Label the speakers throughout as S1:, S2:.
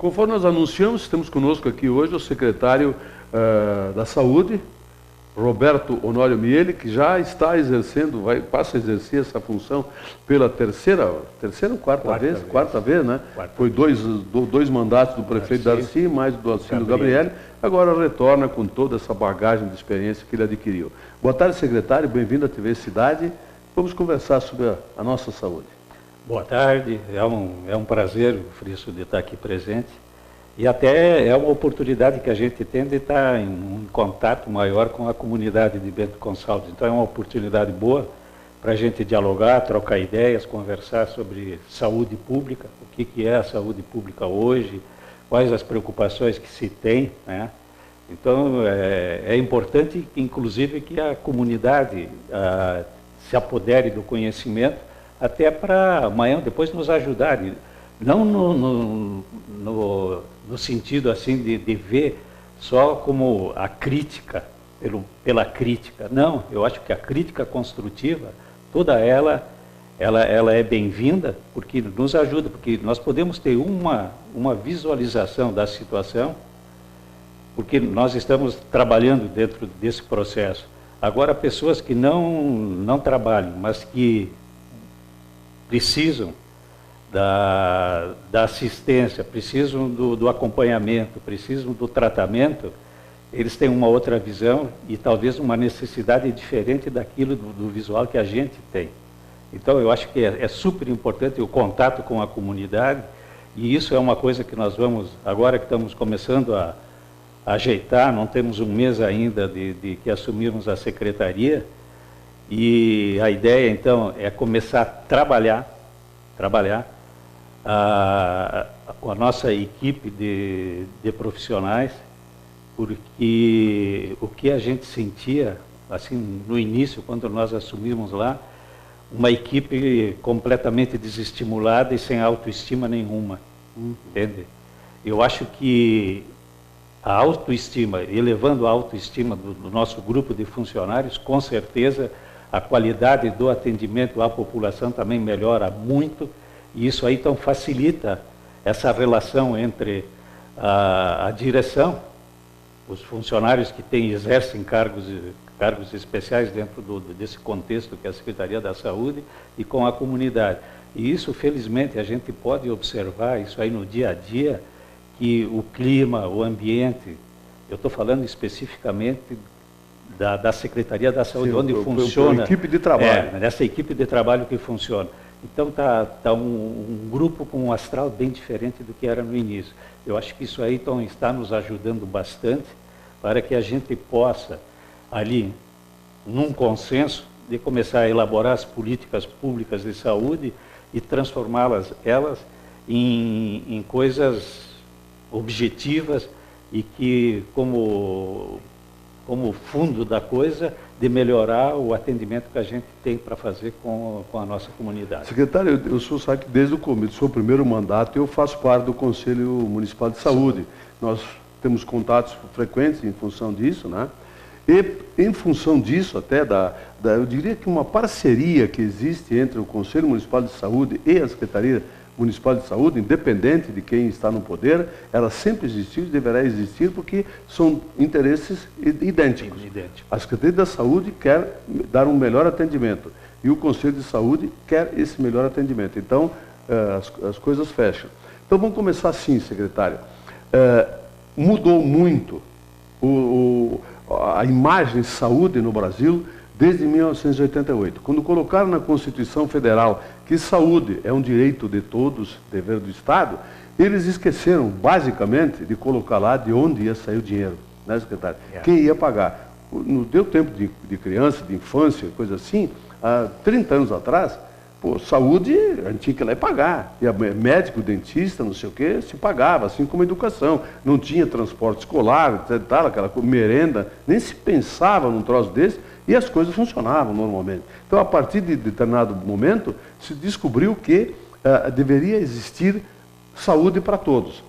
S1: Conforme nós anunciamos, temos conosco aqui hoje o secretário da Saúde, Roberto Honório Miele, que já está exercendo, passa a exercer essa função pela terceira ou quarta vez? Quarta vez, né? Foi dois mandatos do prefeito Darcy, mais do Alcino Gabrielli, agora retorna com toda essa bagagem de experiência que ele adquiriu. Boa tarde, secretário, bem-vindo à TV Cidade. Vamos conversar sobre a nossa saúde.
S2: Boa tarde, é um prazer, Frício, de estar aqui presente. E até é uma oportunidade que a gente tem de estar em um contato maior com a comunidade de Bento Gonçalves. Então é uma oportunidade boa para a gente dialogar, trocar ideias, conversar sobre saúde pública, o que é a saúde pública hoje, quais as preocupações que se tem, né? Então é importante, inclusive, que a comunidade se apodere do conhecimento, até para amanhã, depois nos ajudarem. Não no sentido assim de ver só como a crítica, pela crítica. Não, eu acho que a crítica construtiva, toda ela é bem-vinda, porque nos ajuda, porque nós podemos ter uma visualização da situação, porque nós estamos trabalhando dentro desse processo. Agora, pessoas que não trabalham, mas que precisam da assistência, precisam do acompanhamento, precisam do tratamento, eles têm uma outra visão e talvez uma necessidade diferente daquilo do visual que a gente tem. Então, eu acho que é super importante o contato com a comunidade, e isso é uma coisa que nós vamos, agora que estamos começando a ajeitar, não temos um mês ainda de que assumirmos a secretaria, e a ideia, então, é começar a trabalhar com a nossa equipe de profissionais, porque o que a gente sentia, assim, no início, quando nós assumimos lá, uma equipe completamente desestimulada e sem autoestima nenhuma, entende? Eu acho que a autoestima, elevando a autoestima do nosso grupo de funcionários, com certeza a qualidade do atendimento à população também melhora muito, e isso aí então facilita essa relação entre a direção, os funcionários que exercem cargos especiais dentro desse contexto que é a Secretaria da Saúde, e com a comunidade. E isso, felizmente, a gente pode observar isso aí no dia a dia, que o clima, o ambiente, eu estou falando especificamente da Secretaria da Saúde, sim, onde funciona...
S1: equipe de trabalho.
S2: Nessa equipe de trabalho que funciona. Então está um grupo com um astral bem diferente do que era no início. Eu acho que isso aí então, está nos ajudando bastante para que a gente possa, ali, num consenso, de começar a elaborar as políticas públicas de saúde e transformá-las em coisas objetivas e que, como fundo da coisa, de melhorar o atendimento que a gente tem para fazer com a nossa comunidade.
S1: Secretário, o senhor sabe que desde o começo do seu primeiro mandato eu faço parte do Conselho Municipal de Saúde. Sim. Nós temos contatos frequentes em função disso, né? E em função disso até, eu diria que uma parceria que existe entre o Conselho Municipal de Saúde e a Secretaria Municipal de Saúde, independente de quem está no poder, ela sempre existiu e deverá existir porque são interesses idênticos. A Secretaria da Saúde quer dar um melhor atendimento e o Conselho de Saúde quer esse melhor atendimento. Então, as coisas fecham. Então, vamos começar assim, secretário. Mudou muito a imagem de saúde no Brasil desde 1988, quando colocaram na Constituição Federal que saúde é um direito de todos, dever do Estado, eles esqueceram, basicamente, de colocar lá de onde ia sair o dinheiro, né, secretário? Quem ia pagar. No deu tempo de criança, de infância, coisa assim, há 30 anos atrás, saúde, a gente tinha que ir lá e pagar. E médico, dentista, não sei o quê, se pagava, assim como educação. Não tinha transporte escolar, tal, aquela merenda, nem se pensava num troço desse, e as coisas funcionavam normalmente. Então, a partir de determinado momento, se descobriu que deveria existir saúde para todos.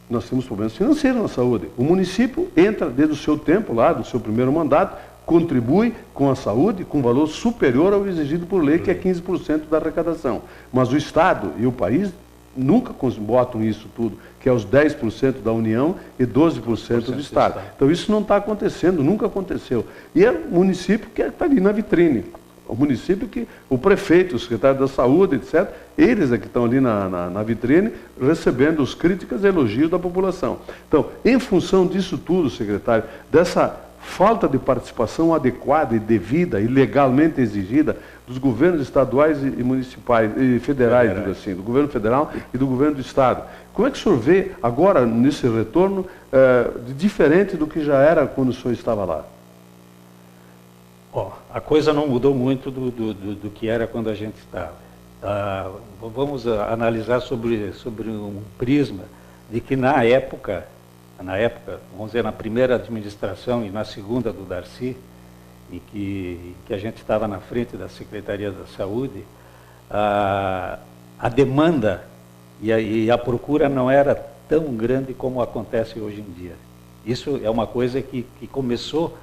S1: Nós temos problemas financeiros na saúde. O município entra desde o seu tempo lá, do seu primeiro mandato, contribui com a saúde com valor superior ao exigido por lei, que é 15% da arrecadação. Mas o Estado e o país nunca botam isso tudo, que é os 10% da União e 12% do Estado. Então isso não está acontecendo, nunca aconteceu. E é um município que está ali na vitrine. O município que o prefeito, o secretário da Saúde, etc., eles é que estão ali na vitrine, recebendo as críticas e elogios da população. Então, em função disso tudo, secretário, dessa falta de participação adequada e devida e legalmente exigida dos governos estaduais e municipais e federais, digo assim, do governo federal e do governo do estado. Como é que o senhor vê agora, nesse retorno, diferente do que já era quando o senhor estava lá?
S2: A coisa não mudou muito do que era quando a gente estava. Vamos analisar sobre um prisma de que na época, vamos dizer, na primeira administração e na segunda do Darcy, em que a gente estava na frente da Secretaria da Saúde, a demanda e a procura não era tão grande como acontece hoje em dia. Isso é uma coisa que começou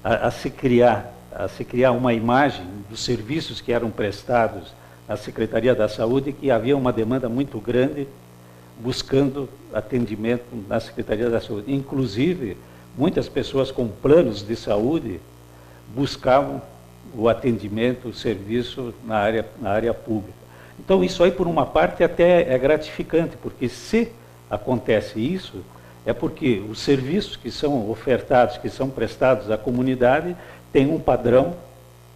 S2: a se criar uma imagem dos serviços que eram prestados à Secretaria da Saúde, que havia uma demanda muito grande buscando atendimento na Secretaria da Saúde. Inclusive, muitas pessoas com planos de saúde buscavam o atendimento, o serviço na área pública. Então, isso aí, por uma parte, até é gratificante, porque se acontece isso, é porque os serviços que são ofertados, que são prestados à comunidade, têm um padrão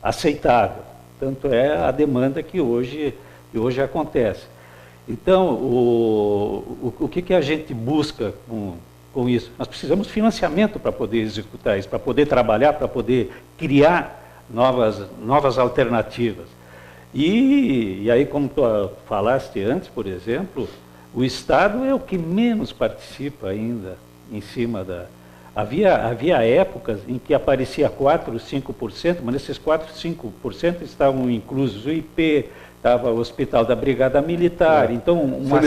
S2: aceitável. Tanto é a demanda que hoje acontece. Então, o que a gente busca com isso? Nós precisamos de financiamento para poder executar isso, para poder trabalhar, para poder criar novas alternativas. E aí, como tu falaste antes, por exemplo, o Estado é o que menos participa ainda em cima da... Havia épocas em que aparecia 4%, 5%, mas nesses 4%, 5% estavam inclusos o IP, estava o Hospital da Brigada Militar, então uma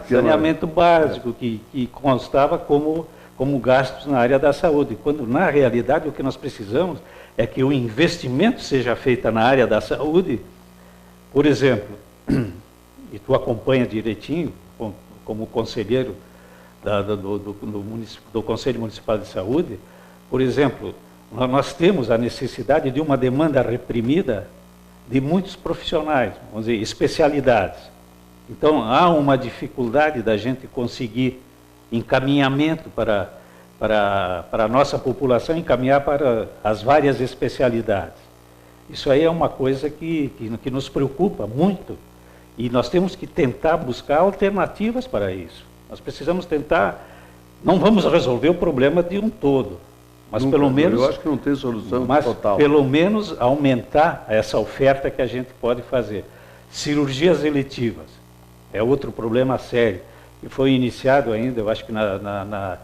S2: saneamento básico que constava como gastos na área da saúde, quando na realidade o que nós precisamos é que o investimento seja feito na área da saúde. Por exemplo, e tu acompanha direitinho, como conselheiro do Conselho Municipal de Saúde, por exemplo, nós temos a necessidade de uma demanda reprimida de muitos profissionais, vamos dizer, especialidades. Então, há uma dificuldade da gente conseguir encaminhamento para a nossa população, encaminhar para as várias especialidades. Isso aí é uma coisa que nos preocupa muito, e nós temos que tentar buscar alternativas para isso. Nós precisamos tentar, não vamos resolver o problema de um todo, mas nunca, pelo menos...
S1: Eu acho que não tem solução total.
S2: Pelo menos aumentar essa oferta que a gente pode fazer. Cirurgias eletivas é outro problema sério, que foi iniciado ainda, eu acho que na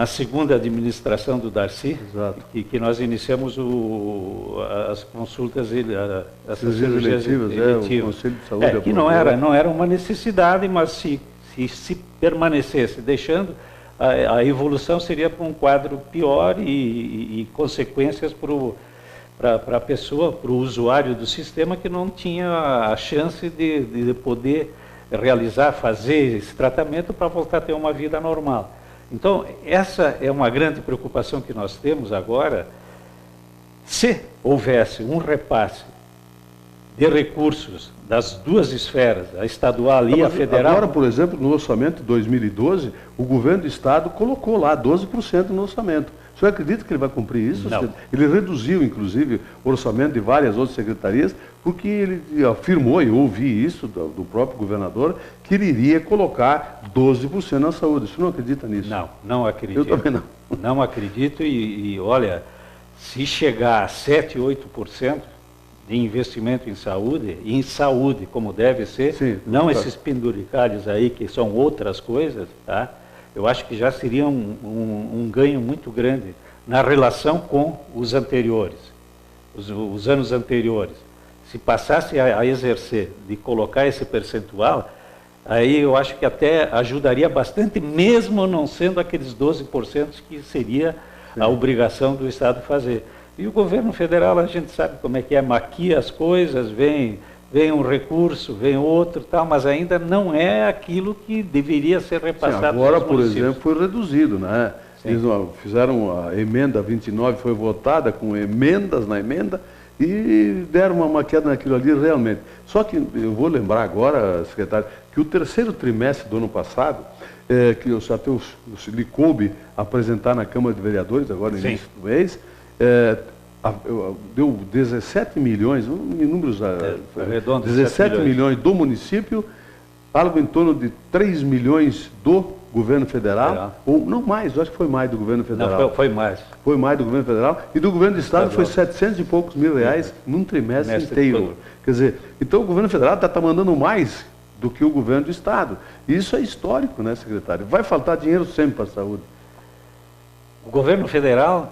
S2: segunda administração do Darcy, que nós iniciamos as consultas, as cirurgias eletivas.
S1: O Conselho de Saúde
S2: que não era uma necessidade, mas se permanecesse deixando, a evolução seria para um quadro pior e consequências para a pessoa, para o usuário do sistema, que não tinha a chance de poder fazer esse tratamento para voltar a ter uma vida normal. Então, essa é uma grande preocupação que nós temos agora. Se houvesse um repasse de recursos das duas esferas, a estadual e a federal...
S1: Agora, por exemplo, no orçamento de 2012, o governo do estado colocou lá 12% no orçamento. O senhor acredita que ele vai cumprir isso?
S2: Não.
S1: Ele reduziu, inclusive, o orçamento de várias outras secretarias, porque ele afirmou, e eu ouvi isso do próprio governador, que ele iria colocar 12% na saúde. O senhor não acredita nisso?
S2: Não acredito.
S1: Eu também não.
S2: Não acredito e olha, se chegar a 7%, 8% de investimento em saúde, como deve ser, sim, não esses penduricalhos aí, que são outras coisas, tá? Eu acho que já seria um ganho muito grande na relação com os anteriores, os anos anteriores. Se passasse a exercer de colocar esse percentual, aí eu acho que até ajudaria bastante, mesmo não sendo aqueles 12% que seria a obrigação do Estado fazer. E o governo federal, a gente sabe como é que é, maquia as coisas, vem vem um recurso, vem outro, tal, mas ainda não é aquilo que deveria ser repassado.
S1: Sim, agora, por exemplo, foi reduzido, né?
S2: Sim.
S1: Eles fizeram a emenda 29, foi votada com emendas na emenda e deram uma queda naquilo ali realmente. Só que eu vou lembrar agora, secretário, que o terceiro trimestre do ano passado, que eu até lhe coube apresentar na Câmara de Vereadores, agora no início do mês, deu 17 milhões, em números
S2: redondos,
S1: 17 milhões do município, algo em torno de 3 milhões do governo federal, ou não mais, eu acho que foi mais do governo federal.
S2: Não, foi mais.
S1: Foi mais do governo federal, e do governo do estado foi 700 e poucos mil reais num trimestre inteiro.
S2: Todo.
S1: Quer dizer, então o governo federal está mandando mais do que o governo do estado. E isso é histórico, né, secretário? Vai faltar dinheiro sempre para a saúde.
S2: O governo federal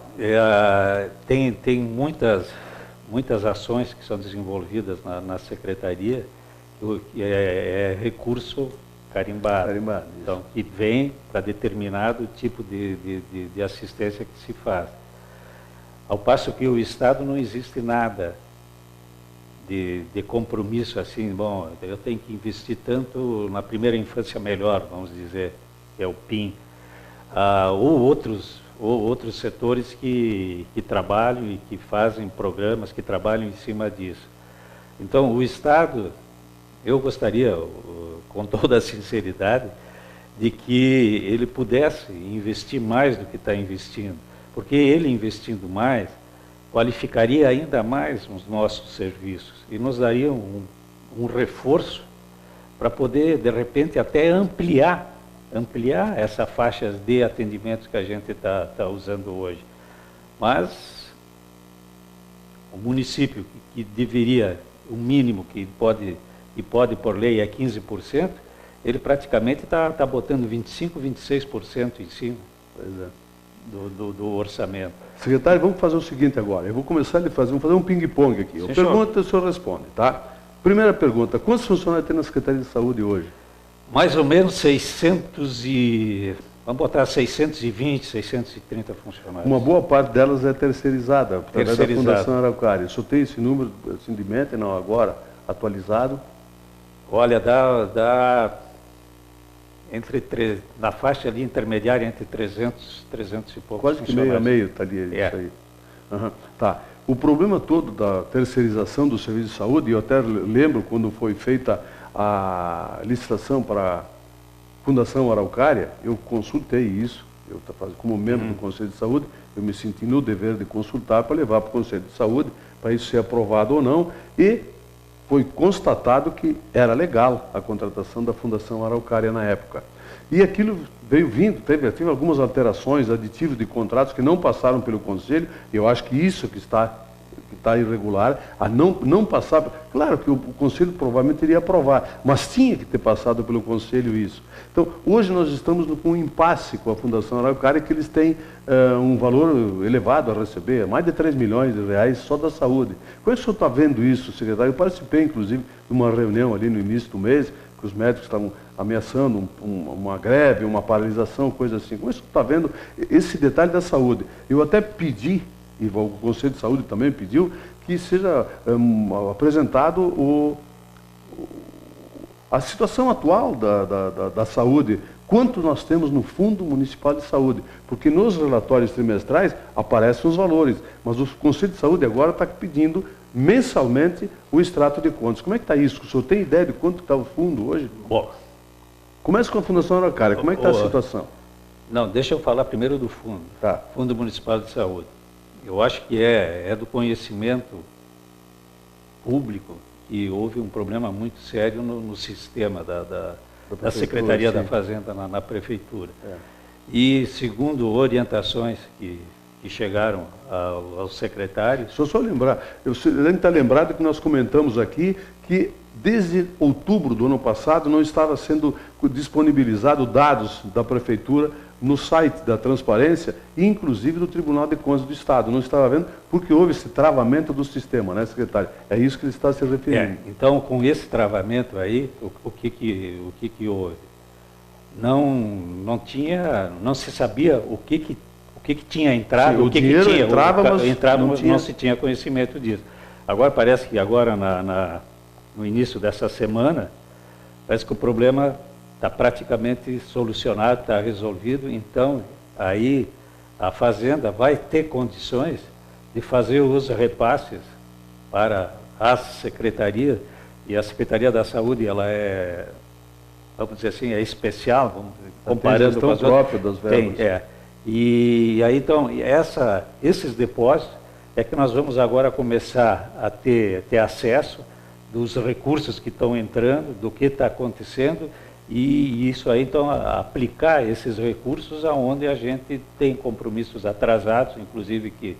S2: tem muitas ações que são desenvolvidas na secretaria, que é recurso carimbado. Então, que vem para determinado tipo de assistência que se faz. Ao passo que o Estado não existe nada de compromisso assim, bom, eu tenho que investir tanto na primeira infância melhor, vamos dizer, que é o PIM, ou outros setores que trabalham e que fazem programas, que trabalham em cima disso. Então, o Estado, eu gostaria, com toda a sinceridade, de que ele pudesse investir mais do que está investindo, porque ele investindo mais, qualificaria ainda mais os nossos serviços e nos daria um reforço para poder, de repente, até ampliar essa faixa de atendimentos que a gente está usando hoje. Mas o município, que deveria, o mínimo que pode por lei é 15%, ele praticamente está botando 25%, 26% em cima do orçamento.
S1: Secretário, vamos fazer o seguinte agora. Eu vou começar a fazer um ping-pong aqui. Eu pergunto e o senhor responde, tá? Primeira pergunta, quantos funcionários tem na Secretaria de Saúde hoje?
S2: Mais ou menos 620, 630 funcionários.
S1: Uma boa parte delas é terceirizada, através da Fundação Araucária. O senhor tem esse número assim, de mente, não agora, atualizado?
S2: Olha, dá na faixa ali intermediária entre 300 e poucos.
S1: Quase que meio a meio está ali isso aí. Uhum. Tá. O problema todo da terceirização do serviço de saúde, e eu até lembro quando foi feita a licitação para a Fundação Araucária, eu consultei isso, como membro do Conselho de Saúde, eu me senti no dever de consultar para levar para o Conselho de Saúde, para isso ser aprovado ou não, e foi constatado que era legal a contratação da Fundação Araucária na época. E aquilo veio vindo, teve algumas alterações, aditivos de contratos que não passaram pelo Conselho, e eu acho que isso que está irregular, a não passar. Claro que o Conselho provavelmente iria aprovar, mas tinha que ter passado pelo Conselho isso. Então, hoje nós estamos com um impasse com a Fundação Araucária, que eles têm um valor elevado a receber, mais de 3 milhões de reais só da saúde. Como é que o senhor está vendo isso, secretário? Eu participei, inclusive, de uma reunião ali no início do mês, que os médicos estavam ameaçando uma greve, uma paralisação, coisa assim. Como é que o senhor está vendo esse detalhe da saúde? Eu até pedi, e o Conselho de Saúde também pediu, que seja apresentado a situação atual da saúde, quanto nós temos no Fundo Municipal de Saúde, porque nos relatórios trimestrais aparecem os valores, mas o Conselho de Saúde agora está pedindo mensalmente o extrato de contas. Como é que está isso? O senhor tem ideia de quanto está o fundo hoje?
S2: Bom,
S1: começa com a Fundação Araucária, como é que está a situação?
S2: Não, deixa eu falar primeiro do fundo, Fundo Municipal de Saúde. Eu acho que é do conhecimento público que houve um problema muito sério no sistema da Secretaria da Fazenda na Prefeitura. E segundo orientações que chegaram aos secretários...
S1: Só lembrar, você deve estar lembrado que nós comentamos aqui que desde outubro do ano passado não estava sendo disponibilizado dados da Prefeitura no site da Transparência e inclusive do Tribunal de Contas do Estado. Não estava vendo porque houve esse travamento do sistema, né, secretário? É isso que ele está se referindo.
S2: Então, com esse travamento aí, o que houve? Não se sabia o que tinha entrado,
S1: sim, o dinheiro
S2: que tinha,
S1: entrava, mas
S2: não se tinha conhecimento disso. Agora parece que agora no início dessa semana, parece que o problema está praticamente solucionado, está resolvido. Então, aí a Fazenda vai ter condições de fazer os repasses para as secretarias, e a Secretaria da Saúde, ela é, vamos dizer assim, é especial, comparando com as outras.
S1: Das verbas.
S2: E aí, então, esses depósitos é que nós vamos agora começar a ter acesso dos recursos que estão entrando, do que está acontecendo, e isso aí, então, aplicar esses recursos aonde a gente tem compromissos atrasados, inclusive que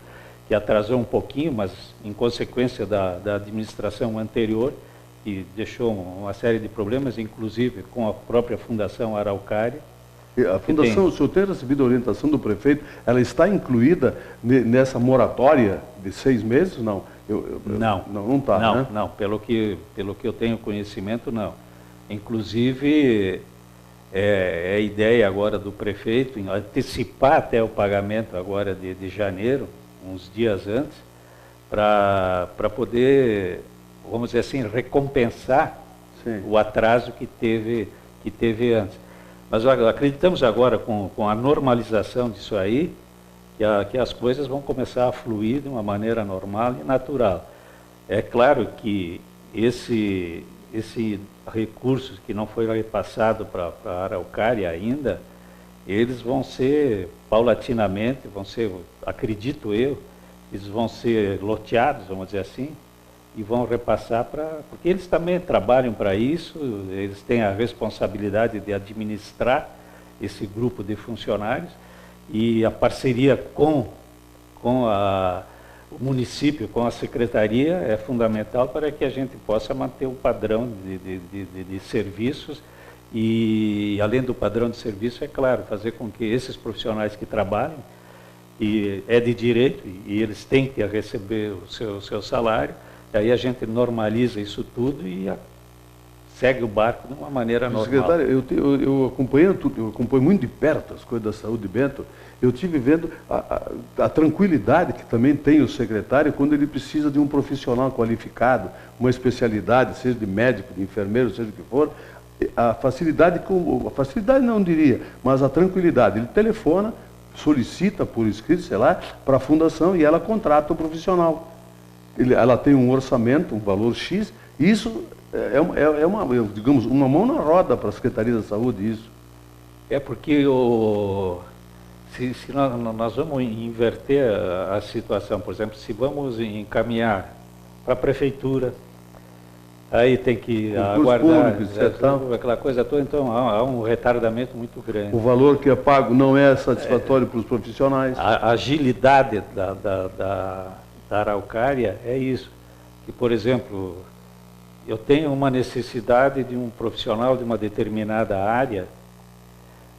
S2: atrasou um pouquinho, mas em consequência da administração anterior, que deixou uma série de problemas, inclusive com a própria Fundação Araucária.
S1: A Fundação, o senhor tem recebido a orientação do prefeito, ela está incluída nessa moratória de 6 meses? Não. Não está, né?
S2: Não, pelo que eu tenho conhecimento, não. Inclusive, é a ideia agora do prefeito em antecipar até o pagamento agora de janeiro, uns dias antes, para poder, vamos dizer assim, recompensar o atraso que teve antes. Mas acreditamos agora, com a normalização disso aí, que as coisas vão começar a fluir de uma maneira normal e natural. É claro que esse recurso que não foi repassado para a Araucária ainda, eles vão ser paulatinamente, acredito eu, eles vão ser loteados, vamos dizer assim, e vão repassar porque eles também trabalham para isso, eles têm a responsabilidade de administrar esse grupo de funcionários, e a parceria com o município, com a secretaria, é fundamental para que a gente possa manter o padrão de serviços, e além do padrão de serviço, é claro, fazer com que esses profissionais que trabalhem, e é de direito, e eles têm que receber o seu salário. Aí a gente normaliza isso tudo e segue o barco de uma maneira normal.
S1: Secretário, eu acompanho muito de perto as coisas da saúde, Bento. Eu tive vendo a tranquilidade que também tem o secretário quando ele precisa de um profissional qualificado, uma especialidade, seja de médico, de enfermeiro, seja o que for. A facilidade não diria, mas a tranquilidade. Ele telefona, solicita por escrito, sei lá, para a fundação e ela contrata o profissional. Ela tem um orçamento, um valor X, e isso digamos, uma mão na roda para a Secretaria da Saúde, isso.
S2: É porque se nós vamos inverter a situação, por exemplo, se vamos encaminhar para a prefeitura, aí tem que aguardar, aquela coisa toda, então há um retardamento muito grande.
S1: O valor que é pago não é satisfatório para os profissionais.
S2: A agilidade da Araucária é isso, que, por exemplo, eu tenho uma necessidade de um profissional de uma determinada área,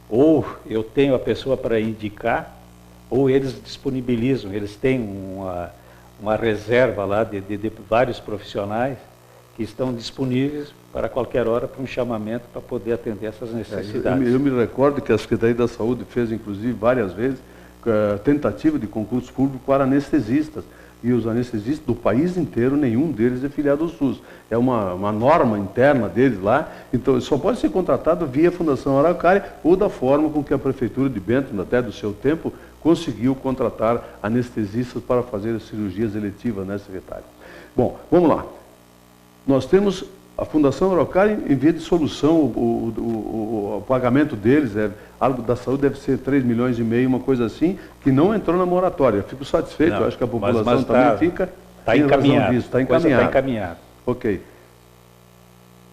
S2: ou eu tenho a pessoa para indicar, ou eles disponibilizam, eles têm uma reserva lá de vários profissionais que estão disponíveis para qualquer hora para um chamamento para poder atender essas necessidades.
S1: Eu me recordo que a Secretaria da Saúde fez, inclusive, várias vezes, tentativa de concurso público para anestesistas. E os anestesistas do país inteiro, nenhum deles é filiado ao SUS. É uma norma interna deles lá, então só pode ser contratado via Fundação Araucária ou da forma com que a Prefeitura de Bento, até do seu tempo, conseguiu contratar anestesistas para fazer as cirurgias eletivas, né, secretário? Bom, vamos lá. Nós temos a Fundação Araucária, em vez de solução, o pagamento deles, algo da saúde deve ser 3,5 milhões, uma coisa assim, que não entrou na moratória. Eu fico satisfeito, eu acho que a população também fica
S2: em razão disso.
S1: Está encaminhado. Ok.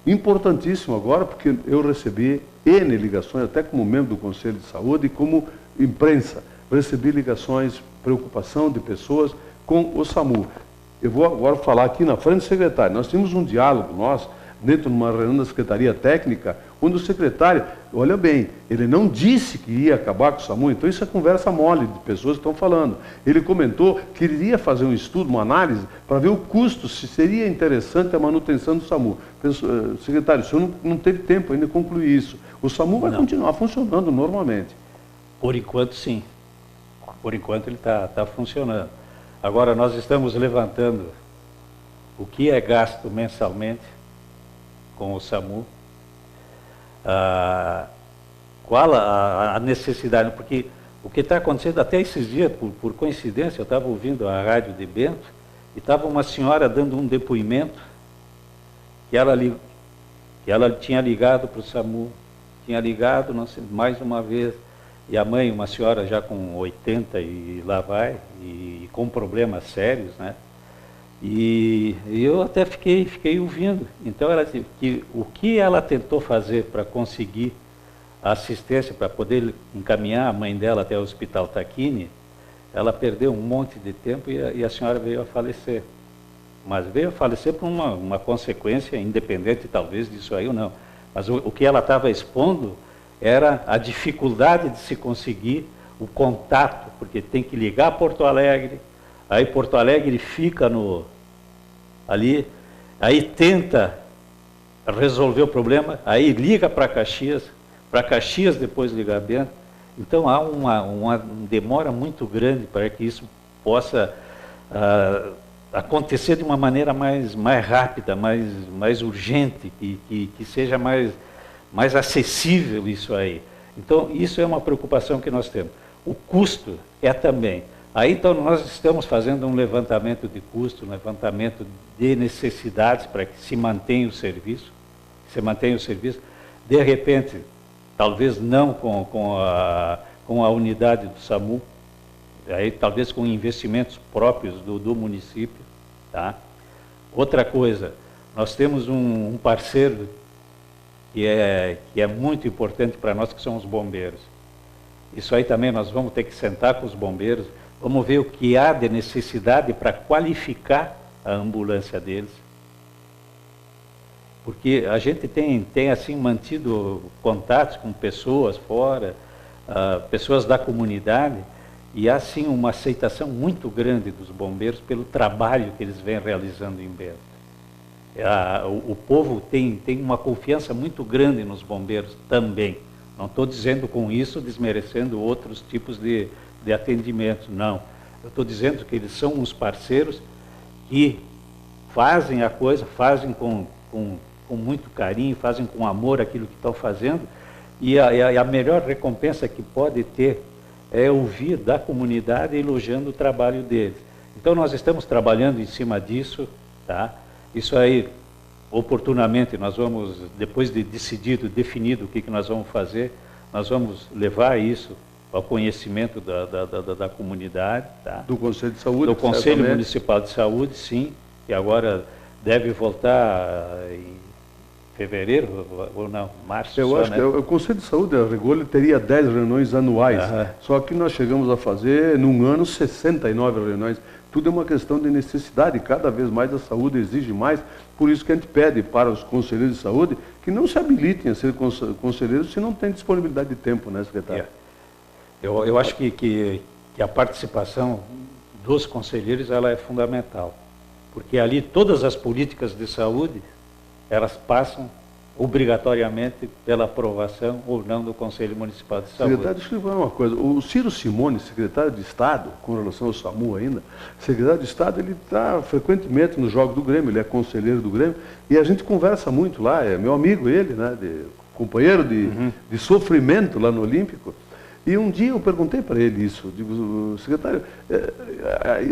S1: Importantíssimo agora, porque eu recebi N ligações, até como membro do Conselho de Saúde e como imprensa, recebi ligações, preocupação de pessoas com o SAMU. Eu vou agora falar aqui na frente do secretário. Nós tínhamos um diálogo, dentro de uma reunião da Secretaria Técnica, onde o secretário, olha bem, ele não disse que ia acabar com o SAMU, então isso é conversa mole de pessoas que estão falando. Ele comentou que ele iria fazer um estudo, uma análise, para ver o custo, se seria interessante a manutenção do SAMU. Secretário, o senhor não teve tempo ainda de concluir isso. O SAMU vai continuar funcionando normalmente.
S2: Por enquanto, sim. Por enquanto ele está funcionando. Agora, nós estamos levantando o que é gasto mensalmente com o SAMU. Qual a necessidade? Porque o que está acontecendo, até esses dias, por coincidência, eu estava ouvindo a rádio de Bento, e estava uma senhora dando um depoimento que ela tinha ligado para o SAMU, tinha ligado não sei, mais uma vez, e a mãe, uma senhora já com 80 e lá vai, e com problemas sérios, né? E eu até fiquei ouvindo. Então ela disse que o que ela tentou fazer para conseguir a assistência, para poder encaminhar a mãe dela até o Hospital Tacchini, ela perdeu um monte de tempo e a senhora veio a falecer. Mas veio a falecer por uma consequência independente talvez disso aí ou não. Mas o que ela estava expondo era a dificuldade de se conseguir o contato, porque tem que ligar a Porto Alegre, aí Porto Alegre fica ali, aí tenta resolver o problema, aí liga para Caxias depois liga a Bento. Então há uma demora muito grande para que isso possa acontecer de uma maneira mais rápida, mais urgente, que seja mais acessível isso aí. Então, isso é uma preocupação que nós temos. O custo é também. Aí, então, nós estamos fazendo um levantamento de custo, um levantamento de necessidades para que se mantenha o serviço, De repente, talvez não com a unidade do SAMU, aí talvez com investimentos próprios do município. Tá? Outra coisa, nós temos um parceiro que é muito importante para nós, que são os bombeiros. Isso aí também nós vamos ter que sentar com os bombeiros, vamos ver o que há de necessidade para qualificar a ambulância deles. Porque a gente tem assim mantido contatos com pessoas fora, pessoas da comunidade, e há sim uma aceitação muito grande dos bombeiros pelo trabalho que eles vêm realizando em Bento. O povo tem uma confiança muito grande nos bombeiros também. Não estou dizendo com isso desmerecendo outros tipos de atendimento, não. Eu estou dizendo que eles são uns parceiros que fazem a coisa, fazem com muito carinho, fazem com amor aquilo que estão fazendo, e a melhor recompensa que pode ter é ouvir da comunidade elogiando o trabalho deles. Então nós estamos trabalhando em cima disso, tá? Isso aí, oportunamente, nós vamos, depois de definido o que nós vamos fazer, nós vamos levar isso ao conhecimento da comunidade. Tá?
S1: Do Conselho de Saúde.
S2: Do Conselho Municipal de Saúde, sim, que agora deve voltar em fevereiro, ou não, março.
S1: Eu acho, né? Que o Conselho de Saúde, a rigor, ele teria 10 reuniões anuais, só que nós chegamos a fazer, num ano, 69 reuniões. Tudo é uma questão de necessidade, cada vez mais a saúde exige mais, por isso que a gente pede para os conselheiros de saúde que não se habilitem a ser conselheiros se não tem disponibilidade de tempo, né, secretário?
S2: Eu acho que a participação dos conselheiros ela é fundamental, porque ali todas as políticas de saúde, elas passam obrigatoriamente pela aprovação ou não do Conselho Municipal de Saúde.
S1: Secretário, deixa eu falar uma coisa. O Ciro Simone, secretário de Estado, com relação ao SAMU ainda, secretário de Estado, ele está frequentemente no jogo do Grêmio, ele é conselheiro do Grêmio, e a gente conversa muito lá, é meu amigo ele, né, companheiro de sofrimento lá no Olímpico. E um dia eu perguntei para ele isso, digo, secretário,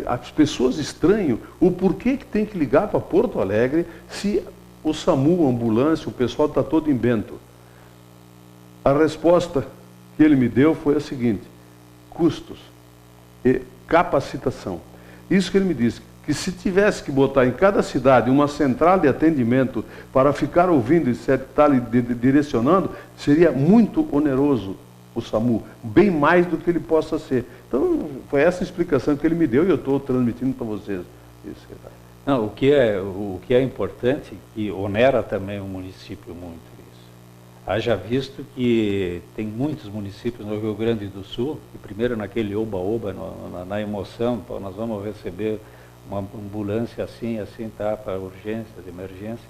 S1: as pessoas estranham o porquê que tem que ligar para Porto Alegre se o SAMU, a ambulância, o pessoal está todo em Bento. A resposta que ele me deu foi a seguinte: custos e capacitação. Isso que ele me disse, que se tivesse que botar em cada cidade uma central de atendimento para ficar ouvindo e estar direcionando, seria muito oneroso o SAMU, bem mais do que ele possa ser. Então, foi essa explicação que ele me deu e eu estou transmitindo para vocês. Isso, secretário.
S2: Não, o que é importante, e onera também o município muito isso. Haja visto que tem muitos municípios no Rio Grande do Sul, e primeiro naquele oba-oba, na emoção, nós vamos receber uma ambulância assim, tá, para urgências, emergência.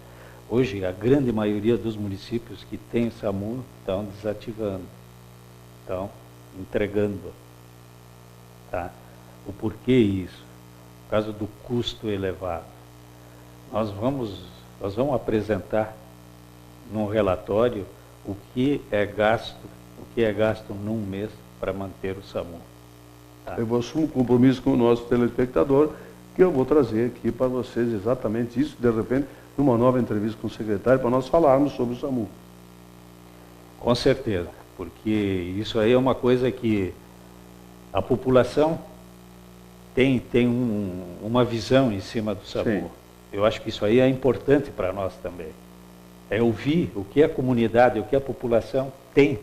S2: Hoje, a grande maioria dos municípios que tem SAMU estão desativando, estão entregando. Tá? O porquê isso? Por causa do custo elevado. Nós vamos apresentar num relatório o que é gasto num mês para manter o SAMU. Tá?
S1: Eu assumo um compromisso com o nosso telespectador, que eu vou trazer aqui para vocês exatamente isso, de repente, numa nova entrevista com o secretário, para nós falarmos sobre o SAMU.
S2: Com certeza, porque isso aí é uma coisa que a população tem uma visão em cima do SAMU. Sim. Eu acho que isso aí é importante para nós também. É ouvir o que a comunidade, o que a população tem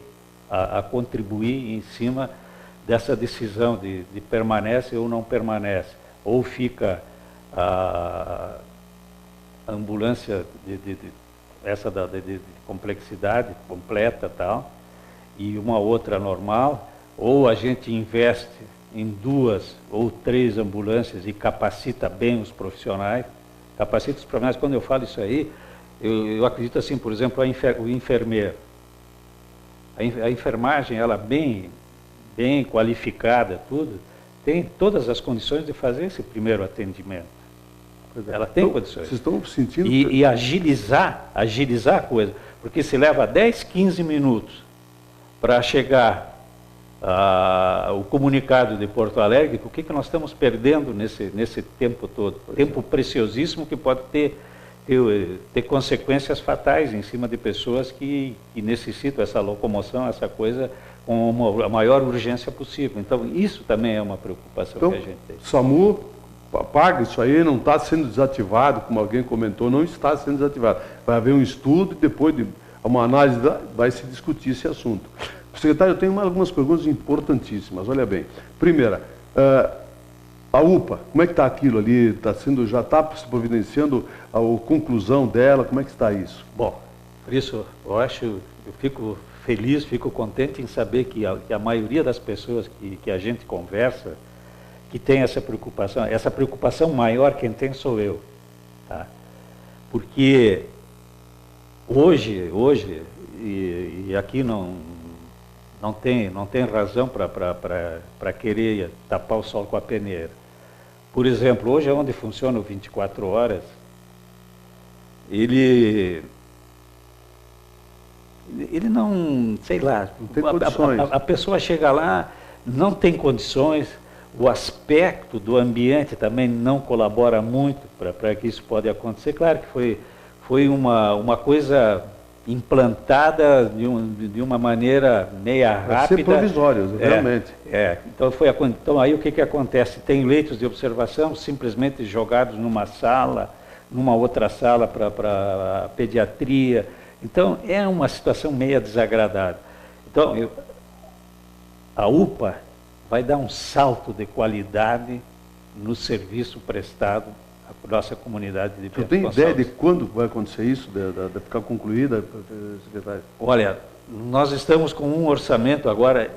S2: a contribuir em cima dessa decisão de permanece ou não permanece. Ou fica a ambulância essa de complexidade completa tal, e uma outra normal, ou a gente investe em 2 ou 3 ambulâncias e capacita bem os profissionais. Capacita os profissionais, quando eu falo isso aí, eu acredito assim, por exemplo, o enfermeiro. A enfermagem, ela bem qualificada, tudo, tem todas as condições de fazer esse primeiro atendimento. Ela tem
S1: então,
S2: condições.
S1: Vocês estão sentindo...
S2: E agilizar a coisa, porque se leva 10, 15 minutos para chegar o comunicado de Porto Alegre, o que nós estamos perdendo nesse tempo todo? Tempo preciosíssimo que pode ter consequências fatais em cima de pessoas que necessitam essa locomoção, essa coisa, com a maior urgência possível. Então, isso também é uma preocupação que a gente tem.
S1: SAMU paga isso aí, não está sendo desativado, como alguém comentou, não está sendo desativado. Vai haver um estudo e depois de uma análise vai se discutir esse assunto. Secretário, eu tenho algumas perguntas importantíssimas, olha bem. Primeira, a UPA, como é que está aquilo ali? Já está se providenciando a conclusão dela? Como é que está isso?
S2: Bom, por isso eu fico feliz, fico contente em saber que a maioria das pessoas que a gente conversa, que tem essa preocupação maior quem tem sou eu. Tá? Porque hoje e aqui não tem razão para querer tapar o sol com a peneira. Por exemplo, hoje é onde funciona o 24 horas, ele não, sei lá,
S1: não tem condições.
S2: A pessoa chega lá, não tem condições, o aspecto do ambiente também não colabora muito para que isso pode acontecer. Claro que foi uma coisa implantada de uma maneira meia rápida.
S1: Vai ser provisório, realmente.
S2: Então aí o que acontece? Tem leitos de observação simplesmente jogados numa sala, numa outra sala para pediatria. Então é uma situação meia desagradável. Então a UPA vai dar um salto de qualidade no serviço prestado à nossa comunidade de Bento Gonçalves.
S1: Você tem ideia de quando vai acontecer isso, de ficar concluída, secretário?
S2: Olha, nós estamos com um orçamento agora,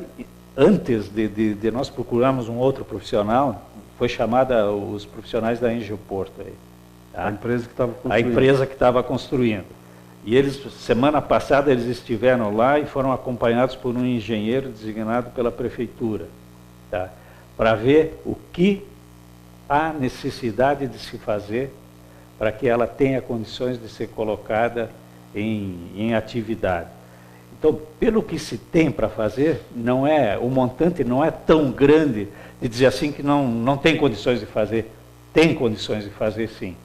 S2: antes de nós procurarmos um outro profissional, foi chamada os profissionais da Engioporto aí. Tá?
S1: A empresa que estava construindo.
S2: A empresa que estava construindo. E eles, semana passada, eles estiveram lá e foram acompanhados por um engenheiro designado pela prefeitura, tá? Para ver o que há necessidade de se fazer para que ela tenha condições de ser colocada em atividade. Então, pelo que se tem para fazer, o montante não é tão grande de dizer assim que não tem condições de fazer. Tem condições de fazer, sim.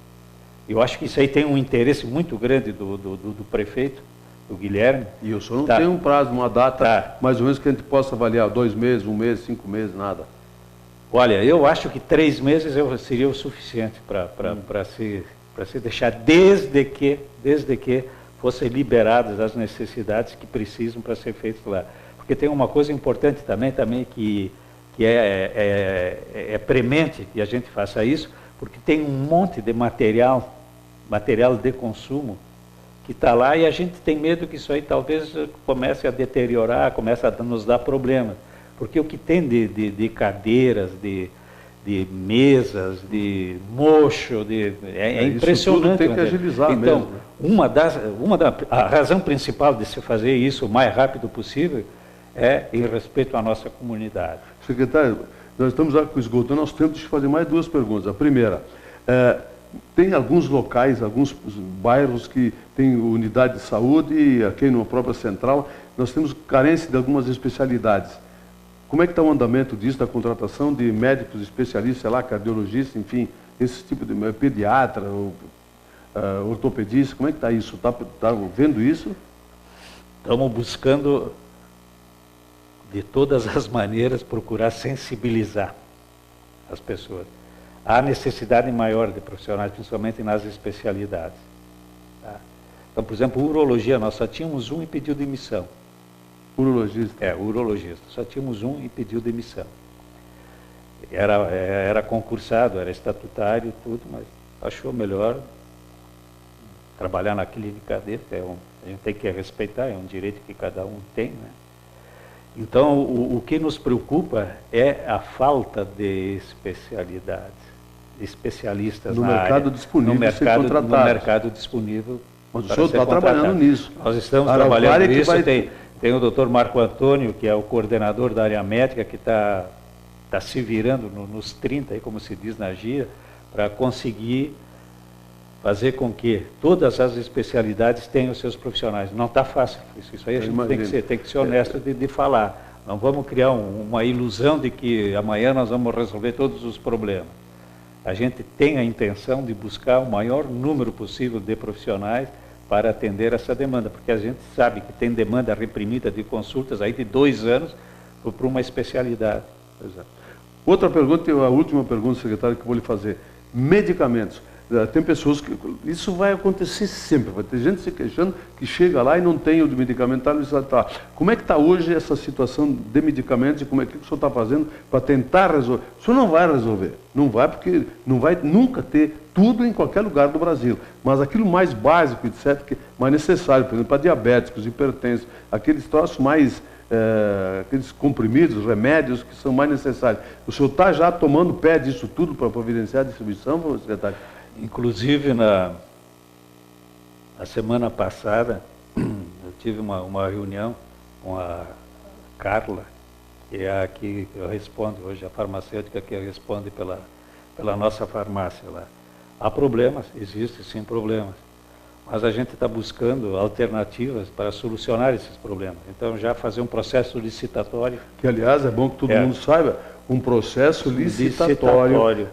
S2: Eu acho que isso aí tem um interesse muito grande do prefeito, do Guilherme.
S1: E o senhor não tem um prazo, uma data, mais ou menos, que a gente possa avaliar 2 meses, 1 mês, 5 meses, nada?
S2: Olha, eu acho que 3 meses seria o suficiente para se deixar, desde que fossem liberadas as necessidades que precisam para ser feitas lá. Porque tem uma coisa importante também que é premente que a gente faça isso, porque tem um monte de material de consumo que está lá e a gente tem medo que isso aí talvez comece a deteriorar, comece a nos dar problemas. Porque o que tem de cadeiras, de mesas, de mocho, é impressionante.
S1: Isso tudo tem que agilizar
S2: então,
S1: mesmo.
S2: A razão principal de se fazer isso o mais rápido possível é em respeito à nossa comunidade.
S1: Secretário, nós estamos já com esgotando, nós temos que fazer mais 2 perguntas. A primeira, tem alguns locais, alguns bairros que têm unidade de saúde, e aqui numa própria central, nós temos carência de algumas especialidades. Como é que está o andamento disso, da contratação de médicos especialistas, sei lá, cardiologistas, enfim, esse tipo de pediatra, ortopedista, como é que está isso? Está vendo isso?
S2: Estamos buscando, de todas as maneiras, procurar sensibilizar as pessoas. Há necessidade maior de profissionais, principalmente nas especialidades. Tá? Então, por exemplo, urologia, nós só tínhamos um e pediu demissão.
S1: Urologista?
S2: Urologista. Só tínhamos um e pediu demissão. Era concursado, era estatutário e tudo, mas achou melhor trabalhar na clínica dele, a gente tem que respeitar, é um direito que cada um tem, né? Então, o que nos preocupa é a falta de especialidades, de especialistas
S1: no mercado disponível,
S2: no mercado disponível.
S1: Mas o senhor está trabalhando nisso.
S2: Nós estamos trabalhando nisso. Tem o doutor Marco Antônio, que é o coordenador da área médica, que está se virando nos 30, aí, como se diz na gíria, para conseguir fazer com que todas as especialidades tenham os seus profissionais. Não está fácil. Isso aí a gente tem que ser honesto de falar. Não vamos criar uma ilusão de que amanhã nós vamos resolver todos os problemas. A gente tem a intenção de buscar o maior número possível de profissionais para atender essa demanda, porque a gente sabe que tem demanda reprimida de consultas aí de 2 anos para uma especialidade.
S1: Exato. Outra pergunta, a última pergunta, secretário, que eu vou lhe fazer. Medicamentos. Tem pessoas que... Isso vai acontecer sempre. Vai ter gente se queixando que chega lá e não tem o medicamento. Tá. Como é que está hoje essa situação de medicamentos e como é que o senhor está fazendo para tentar resolver? O senhor não vai resolver. Não vai, porque não vai nunca ter tudo em qualquer lugar do Brasil. Mas aquilo mais básico, etc., que é mais necessário, por exemplo, para diabéticos, hipertensos, aqueles troços mais... aqueles comprimidos, remédios que são mais necessários. O senhor está já tomando pé disso tudo para providenciar a distribuição, secretário?
S2: Inclusive, na semana passada, eu tive uma reunião com a Carla, que é a que responde hoje, a farmacêutica que responde pela nossa farmácia lá. Há problemas, existem sim problemas, mas a gente está buscando alternativas para solucionar esses problemas. Então, já fazer um processo licitatório.
S1: Que, aliás, é bom que todo mundo saiba, um processo licitatório,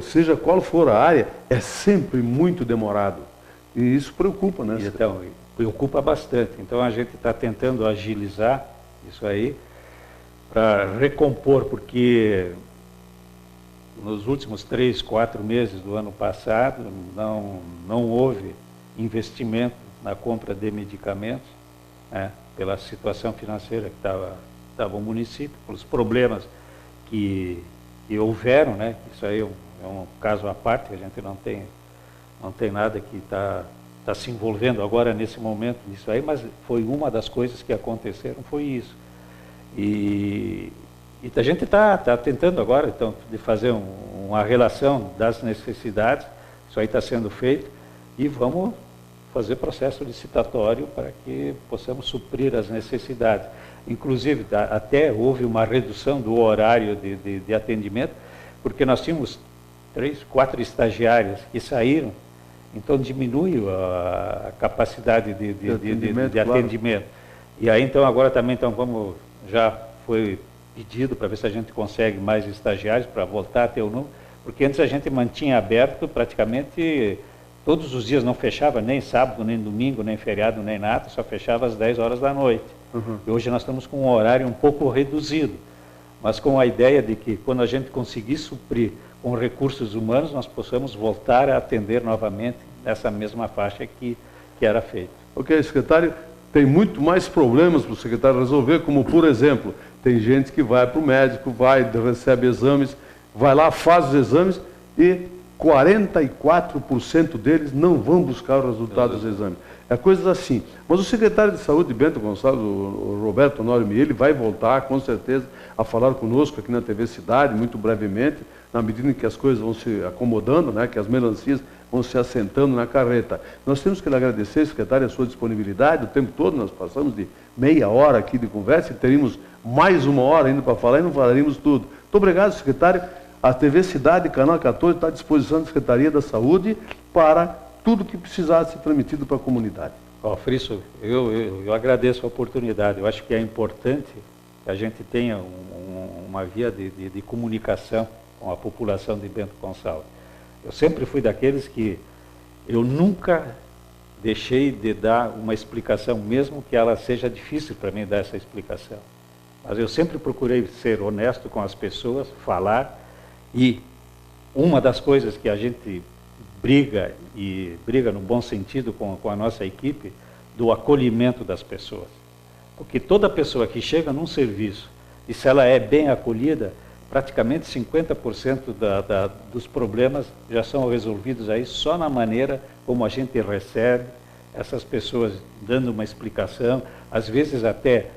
S1: seja qual for a área, é sempre muito demorado. E isso preocupa, né?
S2: Então, preocupa bastante. Então, a gente está tentando agilizar isso aí para recompor, porque nos últimos 3, 4 meses do ano passado, não houve investimento na compra de medicamentos, né, pela situação financeira que estava o município, pelos problemas que houveram, né? Isso aí é um caso à parte, a gente não tem nada que está se envolvendo agora nesse momento nisso aí, mas foi uma das coisas que aconteceram, foi isso. E a gente está tentando agora, então, de fazer uma relação das necessidades, isso aí está sendo feito, e vamos fazer processo licitatório para que possamos suprir as necessidades. Inclusive, até houve uma redução do horário de atendimento, porque nós tínhamos 3, 4 estagiários que saíram, então diminui a capacidade de atendimento. E aí, então, agora também já foi pedido para ver se a gente consegue mais estagiários para voltar a ter o número, porque antes a gente mantinha aberto praticamente todos os dias, não fechava nem sábado, nem domingo, nem feriado, nem nada, só fechava às 10 horas da noite. Uhum. E hoje nós estamos com um horário um pouco reduzido, mas com a ideia de que quando a gente conseguir suprir com recursos humanos, nós possamos voltar a atender novamente nessa mesma faixa que era feito.
S1: Ok, secretário, tem muito mais problemas para o secretário resolver, como, por exemplo, tem gente que vai para o médico, recebe exames, vai lá, faz os exames e 44% deles não vão buscar o resultado dos exames. É coisas assim. Mas o secretário de Saúde, Bento Gonçalves, o Roberto Honório, ele vai voltar, com certeza, a falar conosco aqui na TV Cidade, muito brevemente, na medida em que as coisas vão se acomodando, né, que as melancias vão se assentando na carreta. Nós temos que lhe agradecer, secretário, a sua disponibilidade. O tempo todo nós passamos de meia hora aqui de conversa e teríamos mais 1 hora ainda para falar e não falaríamos tudo. Muito obrigado, secretário. A TV Cidade, Canal 14, está à disposição da Secretaria da Saúde para tudo que precisar ser transmitido para a comunidade.
S2: Friso, eu agradeço a oportunidade. Eu acho que é importante que a gente tenha uma via de comunicação com a população de Bento Gonçalves. Eu sempre fui daqueles que eu nunca deixei de dar uma explicação, mesmo que ela seja difícil para mim dar essa explicação. Mas eu sempre procurei ser honesto com as pessoas, falar, e uma das coisas que a gente briga no bom sentido com a nossa equipe, do acolhimento das pessoas. Porque toda pessoa que chega num serviço, e se ela é bem acolhida, praticamente 50% dos problemas já são resolvidos aí só na maneira como a gente recebe essas pessoas, dando uma explicação. Às vezes até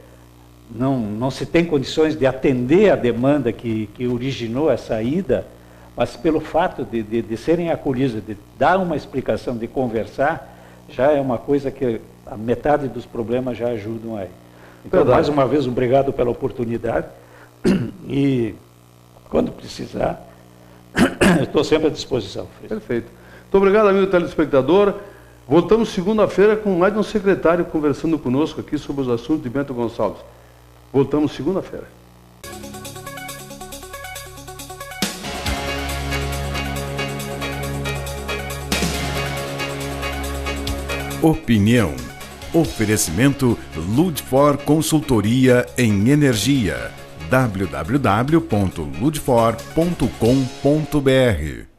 S2: não se tem condições de atender a demanda que originou essa ida, mas pelo fato de serem acolhidos, de dar uma explicação, de conversar, já é uma coisa que a metade dos problemas já ajudam aí. Então, verdade. Mais uma vez, obrigado pela oportunidade e quando precisar, estou sempre à disposição.
S1: Perfeito. Muito obrigado, amigo telespectador. Voltamos segunda-feira com mais um secretário conversando conosco aqui sobre os assuntos de Bento Gonçalves. Voltamos segunda-feira.
S3: Opinião. Oferecimento Ludfor Consultoria em Energia. www.ludfor.com.br